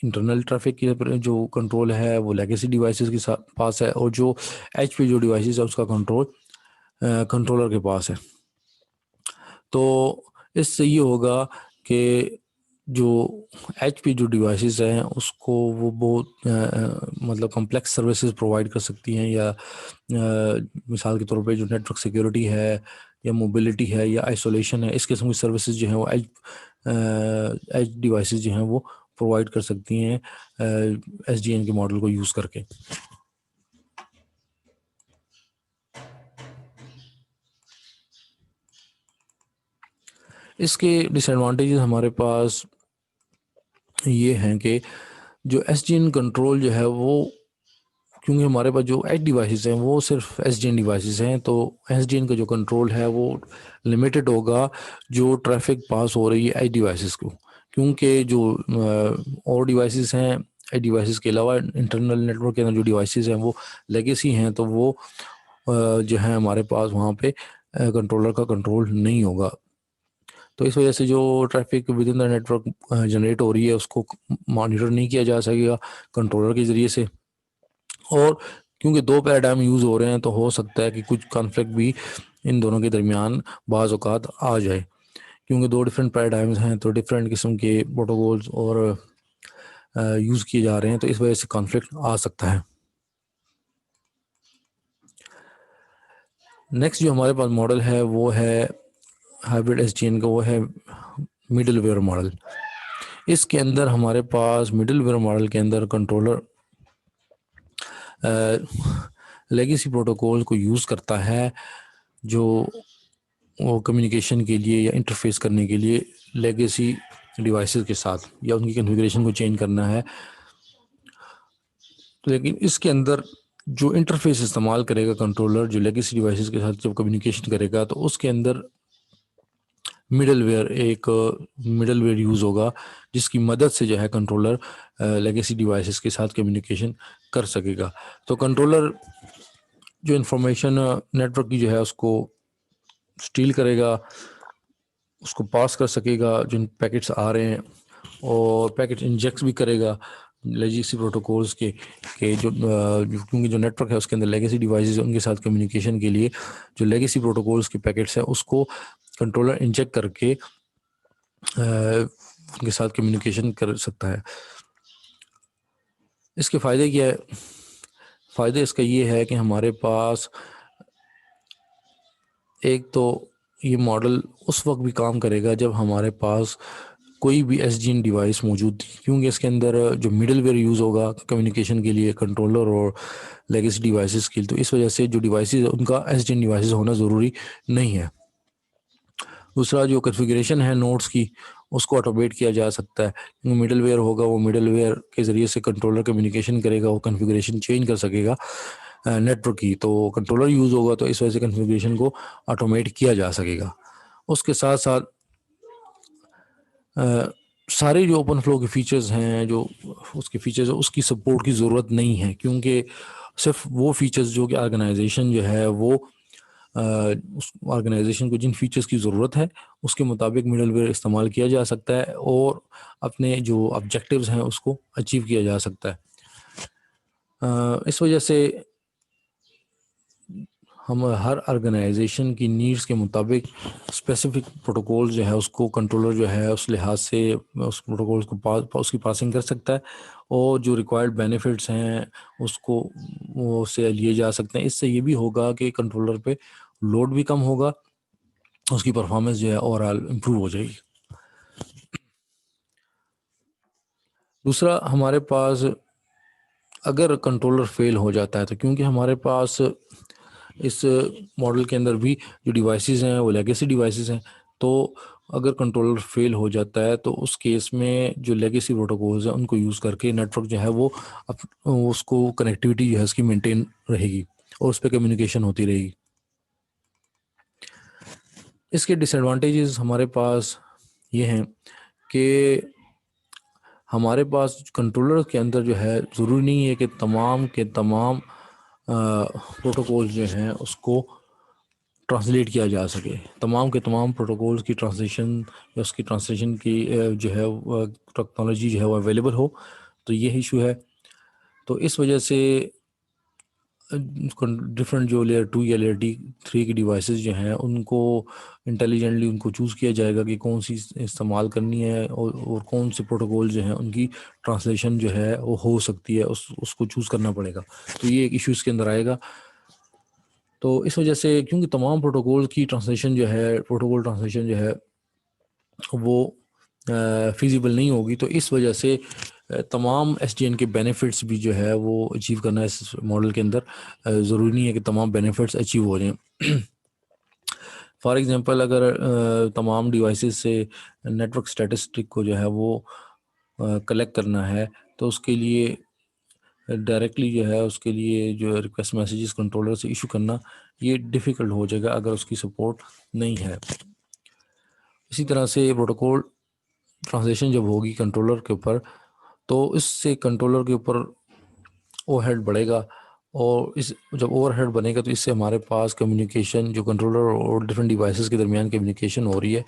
इंटरनल ट्रैफिक की जो कंट्रोल है वो लेगेसी डिवाइसेस के पास है, और जो एच पी जो डिवाइसेस है उसका कंट्रोल कंट्रोलर के पास है। तो इससे ये होगा कि जो एच पी जो डिवाइसेस हैं उसको वो बहुत मतलब कम्प्लेक्स सर्विसेज प्रोवाइड कर सकती हैं, या मिसाल के तौर पे जो नेटवर्क सिक्योरिटी है या मोबिलिटी है या आइसोलेशन है, इस किस्म की सर्विसेज जो हैं वो एज डिवाइसेस जो हैं वो प्रोवाइड कर सकती हैं एस डी एन के मॉडल को यूज़ करके। इसके डिसएडवांटेजेस हमारे पास ये हैं कि जो एस डी एन कंट्रोल जो है वो, क्योंकि हमारे पास जो एज डिवाइसेस हैं वो सिर्फ एस डी एन डिवाइसेस हैं, तो एस डी एन का जो कंट्रोल है वो लिमिटेड होगा जो ट्रैफिक पास हो रही है एज डिवाइसेस को, क्योंकि जो और डिवाइसेस हैं एज डिवाइसेस के अलावा इंटरनल नेटवर्क के अंदर जो डिवाइसेस हैं वो लेगेसी हैं, तो वो जो है हमारे पास वहाँ पे कंट्रोलर का कंट्रोल नहीं होगा। तो इस वजह से जो traffic with in the network generate हो रही है उसको मॉनिटर नहीं किया जा सकेगा कंट्रोलर के ज़रिए से। और क्योंकि दो पैराडाइम यूज़ हो रहे हैं तो हो सकता है कि कुछ कॉन्फ्लिक्ट भी इन दोनों के दरमियान बाज़ औक़ात आ जाए, क्योंकि दो डिफरेंट पैराडाइम्स हैं तो डिफरेंट किस्म के प्रोटोकॉल्स और यूज़ किए जा रहे हैं, तो इस वजह से कॉन्फ्लिक्ट आ सकता है। नेक्स्ट जो हमारे पास मॉडल है वो है हाइब्रिड एसडीएन का, वो है मिडल वेयर मॉडल। इसके अंदर हमारे पास मिडल वेयर मॉडल के अंदर कंट्रोलर लेगेसी प्रोटोकॉल को यूज़ करता है, जो वो कम्युनिकेशन के लिए या इंटरफेस करने के लिए लेगेसी डिवाइसेस के साथ या उनकी कॉन्फ़िगरेशन को चेंज करना है। लेकिन इसके अंदर जो इंटरफेस इस्तेमाल करेगा कंट्रोलर, जो लेगेसी डिवाइसेस के साथ जब कम्युनिकेशन करेगा, तो उसके अंदर मिडल वेयर यूज़ होगा, जिसकी मदद से जो है कंट्रोलर लेगेसी डिवाइसेस के साथ कम्युनिकेशन कर सकेगा। तो कंट्रोलर जो इंफॉर्मेशन नेटवर्क की जो है उसको स्टील करेगा, उसको पास कर सकेगा जिन पैकेट्स आ रहे हैं, और पैकेट इंजेक्ट भी करेगा लेगेसी प्रोटोकॉल्स के क्योंकि जो नेटवर्क है उसके अंदर लेगेसी डिवाइसेस है, उनके साथ कम्युनिकेशन के लिए जो लेगेसी प्रोटोकॉल्स के पैकेट्स हैं उसको कंट्रोलर इंजेक्ट करके उनके साथ कम्युनिकेशन कर सकता है। इसके फ़ायदे क्या है? फ़ायदे इसका ये है कि हमारे पास एक तो ये मॉडल उस वक्त भी काम करेगा जब हमारे पास कोई भी एसडीएन डिवाइस मौजूद थी, क्योंकि इसके अंदर जो मिडल वेयर यूज़ होगा कम्युनिकेशन के लिए कंट्रोलर और लेगेसी डिवाइसेस के लिए, तो इस वजह से जो डिवाइसेस उनका एसडीएन डिवाइसेस होना ज़रूरी नहीं है। दूसरा, जो कॉन्फ़िगरेशन है नोड्स की, उसको ऑटोमेट किया जा सकता है, क्योंकि मिडल वेयर होगा, वो मिडल वेयर के ज़रिए से कंट्रोलर कम्युनिकेशन करेगा, वो कॉन्फ़िगरेशन चेंज कर सकेगा नेटवर्क की। तो कंट्रोलर यूज़ होगा तो इस वजह से कॉन्फ़िगरेशन को ऑटोमेट किया जा सकेगा। उसके साथ साथ सारे जो ओपन फ्लो के फ़ीचर्स हैं, जो उसके फ़ीचर्स हैं, उसकी सपोर्ट की ज़रूरत नहीं है, क्योंकि सिर्फ वो फ़ीचर्स जो कि ऑर्गेनाइजेशन जो है वो उस ऑर्गेनाइजेशन को जिन फीचर्स की ज़रूरत है उसके मुताबिक मिडलवेयर इस्तेमाल किया जा सकता है और अपने जो ऑब्जेक्टिव्स हैं उसको अचीव किया जा सकता है। इस वजह से हम हर ऑर्गेनाइजेशन की नीड्स के मुताबिक स्पेसिफिक प्रोटोकॉल जो है उसको कंट्रोलर जो है उस लिहाज से उस प्रोटोकॉल को उसकी पासिंग कर सकता है, और जो रिक्वायर्ड बेनिफिट्स हैं उसको वो से लिए जा सकते हैं। इससे ये भी होगा कि कंट्रोलर पे लोड भी कम होगा, उसकी परफॉर्मेंस जो है ओवरऑल इम्प्रूव हो जाएगी। दूसरा, हमारे पास अगर कंट्रोलर फेल हो जाता है, तो क्योंकि हमारे पास इस मॉडल के अंदर भी जो डिवाइसेस हैं वो लेगेसी डिवाइसेस हैं, तो अगर कंट्रोलर फेल हो जाता है तो उस केस में जो लेगेसी प्रोटोकॉल्स हैं उनको यूज़ करके नेटवर्क जो है वो उसको कनेक्टिविटी जो है उसकी मेंटेन रहेगी और उस पर कम्युनिकेशन होती रहेगी। इसके डिसएडवांटेजेस हमारे पास ये हैं कि हमारे पास कंट्रोलर के अंदर जो है ज़रूरी नहीं है कि तमाम के तमाम प्रोटोकॉल्स जो हैं उसको ट्रांसलेट किया जा सके। तमाम के तमाम प्रोटोकॉल्स की ट्रांसलेशन या उसकी ट्रांसलेशन की जो है टेक्नोलॉजी जो है वो अवेलेबल हो, तो ये इशू है। तो इस वजह से डिफरेंट जो लेयर 2 या लेयर डी 3 की डिवाइसेस जो हैं उनको इंटेलिजेंटली उनको चूज़ किया जाएगा कि कौन सी इस्तेमाल करनी है, और कौन से प्रोटोकॉल जो हैं उनकी ट्रांसलेशन जो है वो हो सकती है, उसको चूज़ करना पड़ेगा। तो ये एक इशू इसके अंदर आएगा। तो इस वजह से क्योंकि तमाम प्रोटोकॉल की ट्रांसलेशन जो है प्रोटोकॉल ट्रांसलेशन जो है वो फिजिबल नहीं होगी, तो इस वजह से तमाम एसडीएन के बेनिफिट्स भी जो है वो अचीव करना इस मॉडल के अंदर ज़रूरी नहीं है कि तमाम बेनिफिट्स अचीव हो जाएं। फॉर एग्जांपल, अगर तमाम डिवाइसेस से नेटवर्क स्टैटिस्टिक को जो है वो कलेक्ट करना है, तो उसके लिए डायरेक्टली जो है उसके लिए जो रिक्वेस्ट मैसेजेस कंट्रोलर से इशू करना ये डिफ़िकल्ट हो जाएगा अगर उसकी सपोर्ट नहीं है। इसी तरह से प्रोटोकॉल ट्रांसलेशन जब होगी कंट्रोलर के ऊपर, तो इससे कंट्रोलर के ऊपर ओवरहेड बढ़ेगा, और इस जब ओवरहेड बनेगा तो इससे हमारे पास कम्युनिकेशन जो कंट्रोलर और डिफरेंट डिवाइसेस के दरमियान कम्युनिकेशन हो रही है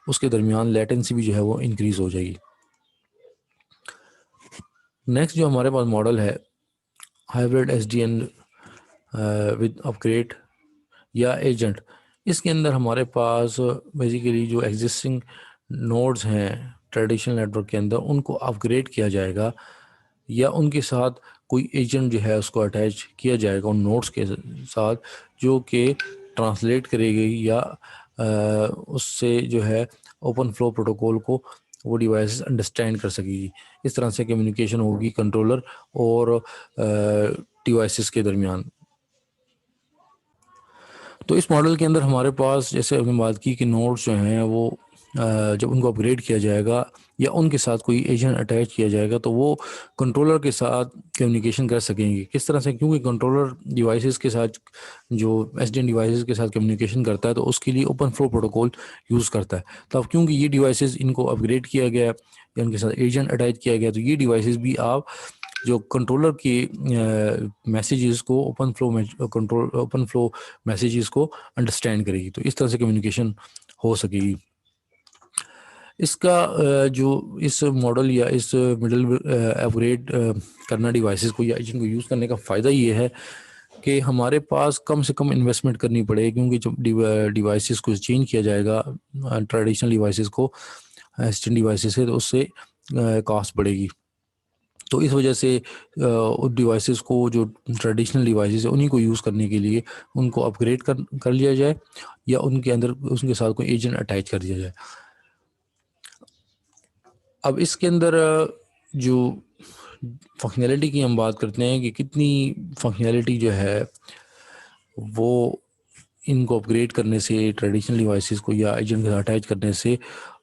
उसके दरमियान लेटेंसी भी जो है वो इंक्रीज़ हो जाएगी। नेक्स्ट जो हमारे पास मॉडल है हाइब्रिड एसडीएन विद अपग्रेड या एजेंट। इसके अंदर हमारे पास बेसिकली जो एग्जिस्टिंग नोड्स हैं ट्रेडिशनल नेटवर्क के अंदर उनको अपग्रेड किया जाएगा या उनके साथ कोई एजेंट जो है उसको अटैच किया जाएगा उन नोड्स के साथ, जो कि ट्रांसलेट करेगी या उससे जो है ओपन फ्लो प्रोटोकॉल को वो डिवाइस अंडरस्टैंड कर सकेगी। इस तरह से कम्युनिकेशन होगी कंट्रोलर और डिवाइसेस के दरमियान। तो इस मॉडल के अंदर हमारे पास जैसे हमने बात की कि नोड्स जो हैं वो जब उनको अपग्रेड किया जाएगा या उनके साथ कोई एजेंट अटैच किया जाएगा तो वो कंट्रोलर के साथ कम्युनिकेशन कर सकेंगे। किस तरह से, क्योंकि कंट्रोलर डिवाइसेस के साथ जो एसडीएन डिवाइसेस के साथ कम्युनिकेशन करता है तो उसके लिए ओपन फ्लो प्रोटोकॉल यूज़ करता है। तो अब क्योंकि ये डिवाइसेस इनको अपग्रेड किया गया या उनके साथ एजेंट अटैच किया गया तो ये डिवाइसेस भी आप जो कंट्रोलर के मैसेजेस को ओपन फ्लो मैसेजेस को अंडरस्टैंड करेगी। तो इस तरह से कम्युनिकेशन हो सकेगी। इसका जो इस मॉडल या इस मिडल अपग्रेड करना डिवाइसेस को या एजेंट को यूज़ करने का फ़ायदा ये है कि हमारे पास कम से कम इन्वेस्टमेंट करनी पड़ेगी, क्योंकि जब डिवाइसेस को चेंज किया जाएगा ट्रेडिशनल डिवाइसेस को एसटीएन डिवाइसेस से तो उससे कॉस्ट बढ़ेगी। तो इस वजह से उन डिवाइसेस को जो ट्रेडिशनल डिवाइसेस है उन्हीं को यूज़ करने के लिए उनको अपग्रेड कर लिया जाए या उनके अंदर उनके साथ कोई एजेंट अटैच कर दिया जाए। अब इसके अंदर जो फंक्शनैलिटी की हम बात करते हैं कि कितनी फंक्शनैलिटी जो है वो इनको अपग्रेड करने से ट्रेडिशनल डिवाइसेस को या एजेंट के साथ अटैच करने से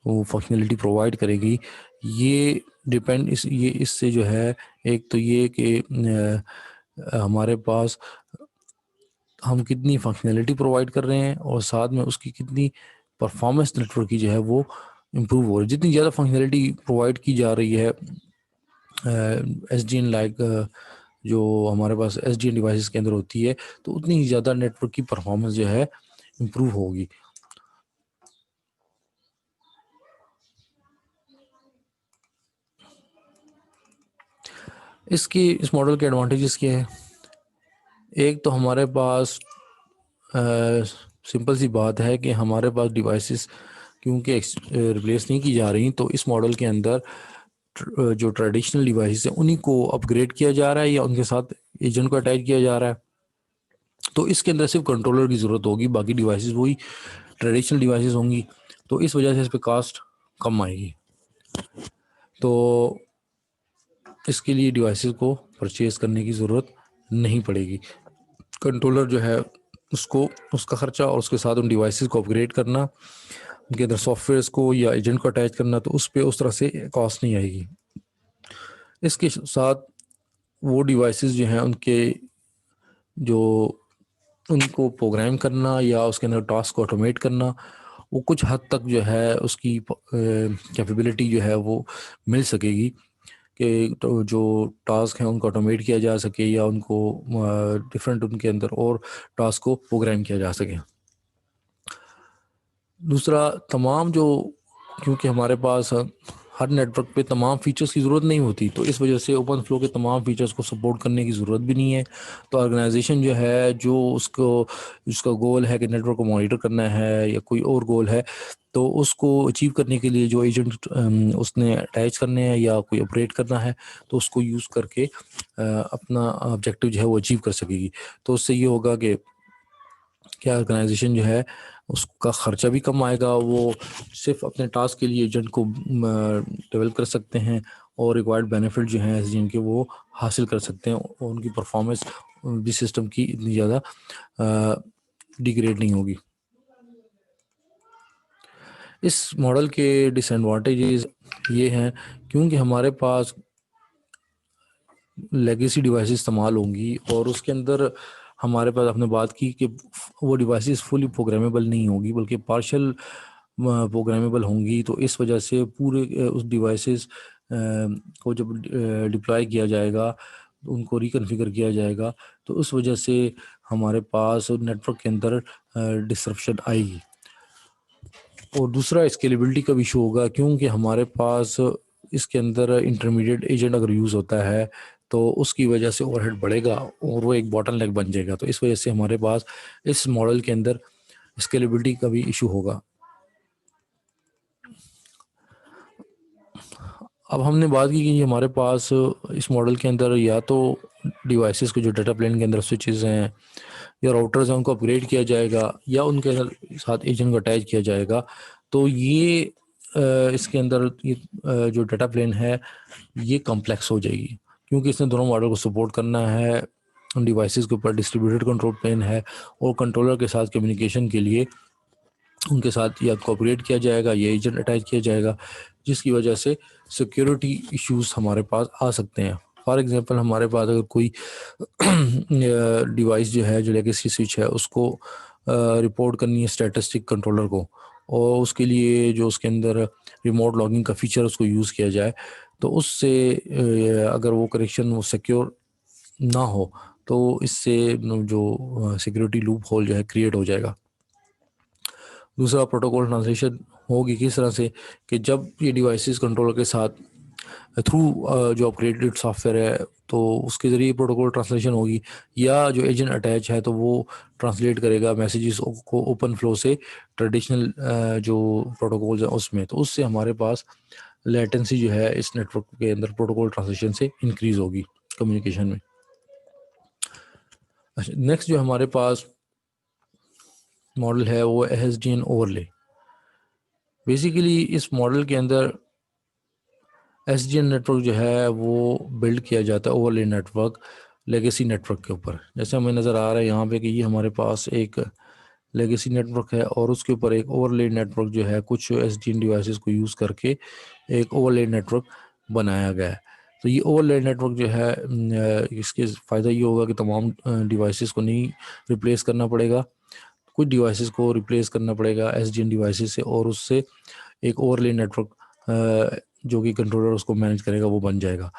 वो फंक्शनैलिटी प्रोवाइड करेगी। ये डिपेंड ये इससे जो है एक तो ये कि हमारे पास हम कितनी फंक्शनैलिटी प्रोवाइड कर रहे हैं और साथ में उसकी कितनी परफॉर्मेंस नेटवर्क की जो है वो इम्प्रूव हो रही है। जितनी ज़्यादा फंक्शनैलिटी प्रोवाइड की जा रही है एस डी एन लाइक जो हमारे पास एस डी एन डिवाइसेस के अंदर होती है तो उतनी ही ज़्यादा नेटवर्क की परफॉर्मेंस जो है इम्प्रूव होगी। इस मॉडल के एडवांटेजेस क्या है? एक तो हमारे पास सिंपल सी बात है कि हमारे पास डिवाइसेस क्योंकि रिप्लेस नहीं की जा रही, तो इस मॉडल के अंदर जो ट्रेडिशनल डिवाइसेस हैं उन्हीं को अपग्रेड किया जा रहा है या उनके साथ एजेंट को अटैच किया जा रहा है। तो इसके अंदर सिर्फ कंट्रोलर की ज़रूरत होगी, बाकी डिवाइसेस वही ट्रेडिशनल डिवाइसेस होंगी। तो इस वजह से इस पर कास्ट कम आएगी। तो इसके लिए डिवाइसेस को परचेज़ करने की ज़रूरत नहीं पड़ेगी। कंट्रोलर जो है उसको उसका ख़र्चा और उसके साथ उन डिवाइसेस को अपग्रेड करना, उनके अंदर सॉफ्टवेयर्स को या एजेंट को अटैच करना, तो उस पर उस तरह से कॉस्ट नहीं आएगी। इसके साथ वो डिवाइसेस जो हैं उनके जो उनको प्रोग्राम करना या उसके अंदर टास्क को ऑटोमेट करना वो कुछ हद तक जो है उसकी कैपेबिलिटी जो है वो मिल सकेगी कि तो जो टास्क हैं उनको ऑटोमेट किया जा सके या उनको डिफरेंट उनके अंदर और टास्क को प्रोग्राम किया जा सके। दूसरा, तमाम जो क्योंकि हमारे पास हर नेटवर्क पे तमाम फीचर्स की ज़रूरत नहीं होती, तो इस वजह से ओपन फ्लो के तमाम फीचर्स को सपोर्ट करने की ज़रूरत भी नहीं है। तो ऑर्गेनाइजेशन जो है जो उसका गोल है कि नेटवर्क को मॉनिटर करना है या कोई और गोल है, तो उसको अचीव करने के लिए जो एजेंट उसने अटैच करने हैं या कोई ऑपरेट करना है तो उसको यूज़ करके अपना ऑब्जेक्टिव जो है वो अचीव कर सकेगी। तो उससे ये होगा कि क्या ऑर्गेनाइजेशन जो है उसका ख़र्चा भी कम आएगा, वो सिर्फ अपने टास्क के लिए एजेंट को डेवलप कर सकते हैं और रिक्वायर्ड बेनिफिट जो हैं एसडीएन के वो हासिल कर सकते हैं और उनकी परफॉर्मेंस भी सिस्टम की इतनी ज़्यादा डिग्रेड नहीं होगी। इस मॉडल के डिसएडवांटेजेस ये हैं क्योंकि हमारे पास लेगेसी डिवाइसेस इस्तेमाल होंगी और उसके अंदर हमारे पास आपने बात की कि वो डिवाइसेस फुली प्रोग्रामेबल नहीं होगी बल्कि पार्शल प्रोग्रामेबल होंगी। तो इस वजह से पूरे उस डिवाइसेस को जब डिप्लॉय किया जाएगा उनको रिकन्फिगर किया जाएगा तो उस वजह से हमारे पास नेटवर्क के अंदर डिसरप्शन आएगी। और दूसरा, स्केलेबिलिटी का इशू होगा क्योंकि हमारे पास इसके अंदर इंटरमीडिएट एजेंट अगर यूज़ होता है तो उसकी वजह से ओवरहेड बढ़ेगा और वो एक बॉटलनेक बन जाएगा। तो इस वजह से हमारे पास इस मॉडल के अंदर स्केलेबिलिटी का भी इशू होगा। अब हमने बात की कि हमारे पास इस मॉडल के अंदर या तो डिवाइसेस को जो डाटा प्लेन के अंदर स्विचेस हैं या राउटर्स हैं उनको अपग्रेड किया जाएगा या उनके अंदर साथ एजेंट को अटैच किया जाएगा। तो ये इसके अंदर ये जो डाटा प्लेन है ये कॉम्प्लेक्स हो जाएगी, क्योंकि इसने दोनों मॉडल को सपोर्ट करना है। डिवाइसेस के ऊपर डिस्ट्रीब्यूटेड कंट्रोल प्लेन है और कंट्रोलर के साथ कम्युनिकेशन के लिए उनके साथ या कोऑपरेट किया जाएगा या एजेंट अटैच किया जाएगा, जिसकी वजह से सिक्योरिटी इश्यूज हमारे पास आ सकते हैं। फॉर एग्जांपल हमारे पास अगर कोई डिवाइस जो है, जो लेगेसी स्विच है, उसको रिपोर्ट करनी है स्टैटिस्टिक कंट्रोलर को, और उसके लिए जो उसके अंदर रिमोट लॉगिंग का फीचर उसको यूज़ किया जाए, तो उससे अगर वो करेक्शन वो सिक्योर ना हो तो इससे जो सिक्योरिटी लूप होल जो है क्रिएट हो जाएगा। दूसरा, प्रोटोकॉल ट्रांसलेशन होगी किस तरह से कि जब ये डिवाइसेस कंट्रोलर के साथ थ्रू जो अपग्रेडेड सॉफ्टवेयर है तो उसके ज़रिए प्रोटोकॉल ट्रांसलेशन होगी, या जो एजेंट अटैच है तो वो ट्रांसलेट करेगा मैसेजेस को ओपन फ्लो से ट्रेडिशनल जो प्रोटोकॉल्स हैं उसमें। तो उससे हमारे पास लेटेंसी जो है इस नेटवर्क के अंदर प्रोटोकॉल ट्रांसलेशन से इंक्रीज़ होगी कम्युनिकेशन में। अच्छा, नेक्स्ट जो हमारे पास मॉडल है वो एसडीएन ओवरले। बेसिकली इस मॉडल के अंदर एसडीएन नेटवर्क जो है वो बिल्ड किया जाता है ओवरले नेटवर्क लेगेसी नेटवर्क के ऊपर। जैसे हमें नज़र आ रहा है यहाँ पे कि ये हमारे पास एक लेगेसी नेटवर्क है और उसके ऊपर एक ओवरले नेटवर्क जो है कुछ एसडीएन डिवाइसेस को यूज़ करके एक ओवरले नेटवर्क बनाया गया है। तो ये ओवरले नेटवर्क जो है इसके फ़ायदा ये होगा कि तमाम डिवाइसेस को नहीं रिप्लेस करना पड़ेगा, कुछ डिवाइसेस को रिप्लेस करना पड़ेगा एसडीएन डिवाइसेस से, और उससे एक ओवरले नेटवर्क जो कि कंट्रोलर उसको मैनेज करेगा वो बन जाएगा।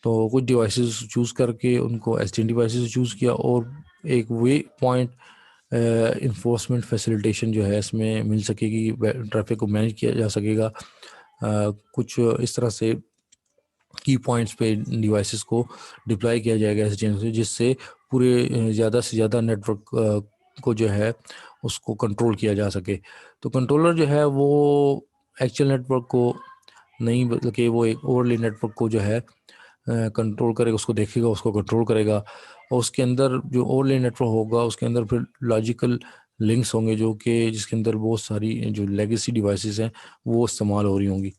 तो कुछ डिवाइसेस चूज़ करके उनको एसडीएन डिवाइसेस चूज़ किया और एक वे पॉइंट इन्फोर्समेंट फैसिलिटेशन जो है इसमें मिल सकेगी, ट्रैफिक को मैनेज किया जा सकेगा कुछ इस तरह से की पॉइंट्स पे डिवाइसेस को डिप्लॉय किया जाएगा एसडीएन से, जिससे पूरे ज़्यादा से ज़्यादा नेटवर्क को जो है उसको कंट्रोल किया जा सके। तो कंट्रोलर जो है वो एक्चुअल नेटवर्क को नहीं बल्कि वो एक ओवरले नेटवर्क को जो है कंट्रोल करेगा, उसको देखेगा, उसको कंट्रोल करेगा, और उसके अंदर जो ओवरले नेटवर्क होगा उसके अंदर फिर लॉजिकल लिंक्स होंगे जो कि जिसके अंदर बहुत सारी जो लेगेसी डिवाइसेस हैं वो इस्तेमाल हो रही होंगी।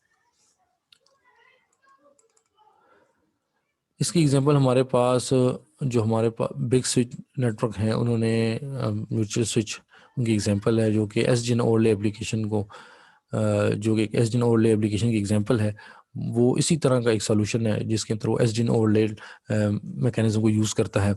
इसकी एग्जांपल हमारे पास जो हमारे पास बिग स्विच नेटवर्क हैं उन्होंने म्यूचुअल स्विच उनकी एग्जांपल है जो कि एसडीएन ओवरले एप्लीकेशन को जो कि एसडीएन ओवरले एप्लीकेशन की एग्जांपल है, वो इसी तरह का एक सॉल्यूशन है जिसके अंदर वो एसडीएन ओवरले मैकेनिज्म को यूज़ करता है।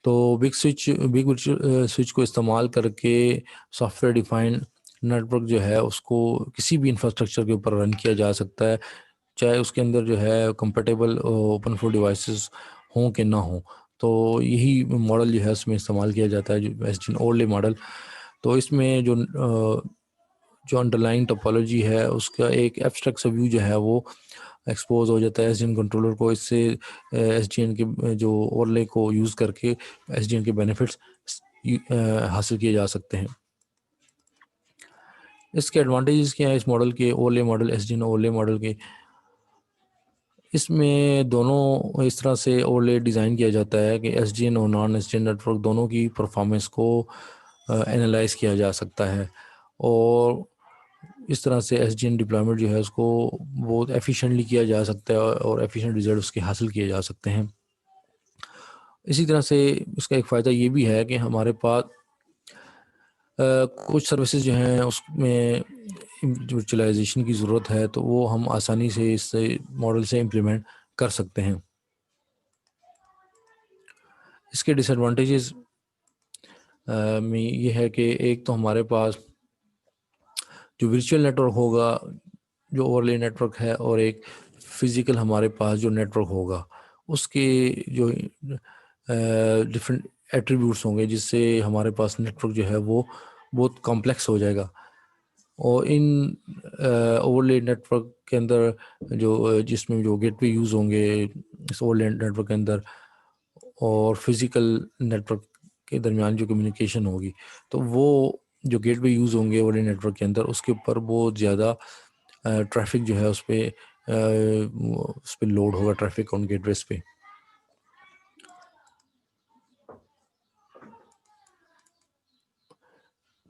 तो बिग स्विच को इस्तेमाल करके सॉफ्टवेयर डिफाइंड नेटवर्क जो है उसको किसी भी इंफ्रास्ट्रक्चर के ऊपर रन किया जा सकता है, चाहे उसके अंदर जो है कंपेटेबल ओपन फ्लो डिवाइसेस हों कि ना हों। तो यही मॉडल जो है उसमें इस्तेमाल किया जाता है, जो एसडीएन ओवरले मॉडल। तो इसमें जो अंडरलाइंग टोपोलॉजी है उसका एक एब्स्ट्रैक्ट सा व्यू जो है वो एक्सपोज हो जाता है एसडीएन कंट्रोलर को। इससे एसडीएन के जो ओवरले को यूज़ करके एसडीएन के बेनिफिट्स हासिल किए जा सकते हैं। इसके एडवांटेजेस क्या हैं इस मॉडल के, overlay model SDN overlay model के? इसमें दोनों इस तरह से ओवरले डिज़ाइन किया जाता है कि एसडीएन और नॉन एसडीएन नेटवर्क दोनों की परफॉर्मेंस को एनालाइज किया जा सकता है, और इस तरह से एसडीएन डिप्लॉयमेंट जो है उसको बहुत एफिशिएंटली किया जा सकता है और एफिशिएंट रिजल्ट उसके हासिल किए जा सकते हैं। इसी तरह से इसका एक फ़ायदा ये भी है कि हमारे पास कुछ सर्विसेज जो हैं उसमें वर्चुअलाइजेशन की ज़रूरत है तो वो हम आसानी से इस मॉडल से इम्प्लीमेंट कर सकते हैं। इसके डिसएडवांटेजेस में ये है कि एक तो हमारे पास जो वर्चुअल नेटवर्क होगा, जो ओवरले नेटवर्क है, और एक फ़िज़िकल हमारे पास जो नेटवर्क होगा उसके जो डिफरेंट एट्रीब्यूट्स होंगे जिससे हमारे पास नेटवर्क जो है वो बहुत कॉम्प्लेक्स हो जाएगा। और इन ओवरले नेटवर्क के अंदर जो जिसमें जो गेटवे यूज़ होंगे इस ओल्ड नेटवर्क के अंदर और फिज़िकल नेटवर्क के दरमियान जो कम्युनिकेशन होगी, तो वो जो गेटवे यूज़ होंगे बड़े नेटवर्क के अंदर, उसके ऊपर बहुत ज़्यादा ट्रैफिक जो है उस पे लोड होगा, ट्रैफिक ऑन गेटवेज पे।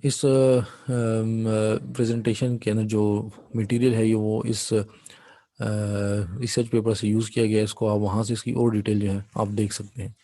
इस प्रेजेंटेशन के अंदर जो मटेरियल है ये वो इस रिसर्च पेपर से यूज़ किया गया है। इसको आप वहाँ से इसकी और डिटेल जो है आप देख सकते हैं।